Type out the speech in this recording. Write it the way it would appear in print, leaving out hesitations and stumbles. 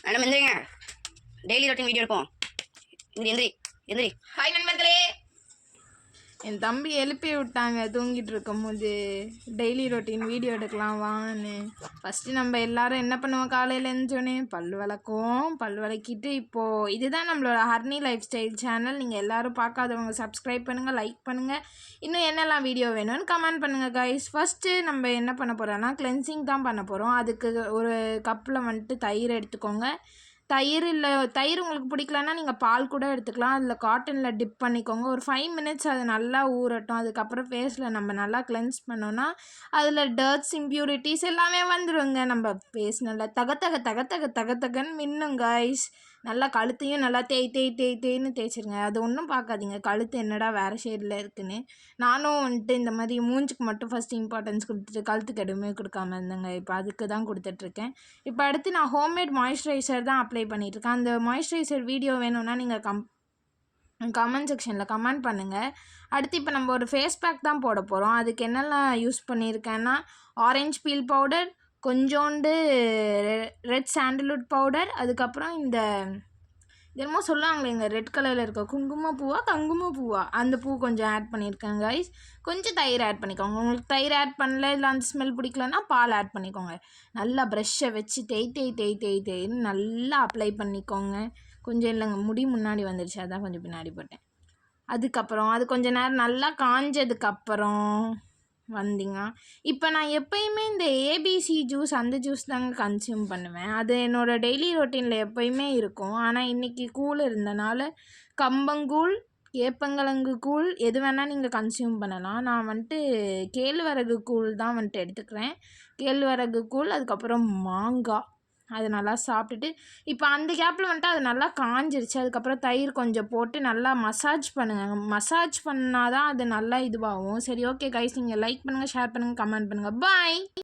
Madam எந்திரிங்க, daily routine video எடுப்போம். எந்திரி எந்திரி. ஹாய் நண்பர்களே. என் தம்பி எழுப்பி விட்டாங்க தூங்கிட்டு இருக்கும்போது. டெய்லி ரொட்டீன் வீடியோ எடுக்கலாம் வான்னு. ஃபஸ்ட்டு நம்ம எல்லோரும் என்ன பண்ணுவோம், காலையில் எழுந்தோடனே பல் விளக்குவோம். பல் விளக்கிட்டு இப்போது இதுதான் நம்மளோட ஹர்னி லைஃப் ஸ்டைல் சேனல். நீங்கள் எல்லோரும் பார்க்காதவங்க சப்ஸ்கிரைப் பண்ணுங்கள், லைக் பண்ணுங்கள். இன்னும் என்னெல்லாம் வீடியோ வேணும்னு கமெண்ட் பண்ணுங்கள் கைஸ். ஃபஸ்ட்டு நம்ம என்ன பண்ண போகிறோன்னா கிளென்சிங் தான் பண்ண போகிறோம். அதுக்கு ஒரு கப்பில் வந்துட்டு தயிர் எடுத்துக்கோங்க. தயிர் உங்களுக்கு பிடிக்கலன்னா நீங்கள் பால் கூட எடுத்துக்கலாம். அதில் காட்டனில் டிப் பண்ணிக்கோங்க. ஒரு 5 மினிட்ஸ் அது நல்லா ஊறட்டும். அதுக்கப்புறம் ஃபேஸில் நம்ம நல்லா கிளென்ஸ் பண்ணோன்னா அதில் டர்ட்ஸ் இம்ப்யூரிட்டிஸ் எல்லாமே வந்துடுங்க. நம்ம ஃபேஸ் நல்லா தகன்னு மின்னும் கைஸ். நல்லா கழுத்தையும் நல்லா தேய்ன்னு தேய்ச்சிருங்க. அது ஒன்றும் பார்க்காதீங்க, கழுத்து என்னடா வேறு ஷேடில் இருக்குன்னு. நானும் வந்துட்டு இந்த மாதிரி மூஞ்சுக்கு மட்டும் ஃபஸ்ட்டு இம்பார்ட்டன்ஸ் கொடுத்துட்டு கழுத்துக்கு எதுவுமே கொடுக்காம இருந்தேங்க. இப்போ அதுக்கு தான் கொடுத்துட்ருக்கேன். இப்போ அடுத்து நான் ஹோம்மேட் மாய்ஸ்சரைசர் தான் அப்ளை பண்ணிகிட்ருக்கேன். அந்த மாய்ஸ்சரைசர் வீடியோ வேணும்னா நீங்கள் கமெண்ட் செக்ஷனில் கமெண்ட் பண்ணுங்கள். அடுத்து இப்போ நம்ம ஒரு ஃபேஸ் பேக் தான் போட போகிறோம். அதுக்கு என்னெல்லாம் யூஸ் பண்ணியிருக்கேன்னா ஆரஞ்ச் பீல் பவுடர், கொஞ்சோண்டு ரெட் சாண்டல்வுட் பவுடர், அதுக்கப்புறம் இந்த என்னமோ சொல்லுவாங்களே இந்த ரெட் கலரில் இருக்க குங்குமப்பூவா அந்த பூ கொஞ்சம் ஆட் பண்ணியிருக்கேன் கைஸ். கொஞ்சம் தயிர் ஆட் பண்ணிக்கோங்க. உங்களுக்கு தயிர் ஆட் பண்ணல, இல்லை அந்த ஸ்மெல் பிடிக்கலன்னா பால் ஆட் பண்ணிக்கோங்க. நல்லா ப்ரெஷ்ஷை வச்சு தேய்ன்னு நல்லா அப்ளை பண்ணிக்கோங்க. கொஞ்சம் இல்லைங்க, முடி முன்னாடி வந்துடுச்சு, அதான் கொஞ்சம் பின்னாடி போட்டேன். அதுக்கப்புறம் அது கொஞ்சம் நேரம் நல்லா காஞ்சதுக்கப்புறம் வந்தீங்க. இப்போ நான் எப்போயுமே இந்த ஏபிசி ஜூஸ் அந்த ஜூஸ் தாங்க கன்சியூம் பண்ணுவேன். அது என்னோடய டெய்லி ரொட்டீனில் எப்போயுமே இருக்கும். ஆனால் இன்றைக்கி கூழ் இருந்தனால கம்பங்கூழ், ஏப்பங்கிழங்கு கூழ் எது வேணால் நீங்கள் கன்சியூம் பண்ணலாம். நான் வந்துட்டு கேழ்வரகு கூழ் தான் வந்துட்டு எடுத்துக்கிறேன். கேழ்வரகு கூழ், அதுக்கப்புறம் மாங்காய், அது நல்லா சாப்பிட்டுட்டு இப்போ அந்த கேப்பில் வந்துட்டு அது நல்லா காஞ்சிருச்சு. அதுக்கப்புறம் தயிர் கொஞ்சம் போட்டு நல்லா மசாஜ் பண்ணுங்கள். மசாஜ் பண்ணால் தான் அது நல்லா இதுவாகும். சரி, ஓகே கைஸ், நீங்கள் லைக் பண்ணுங்கள், ஷேர் பண்ணுங்கள், கமெண்ட் பண்ணுங்கள். பாய்.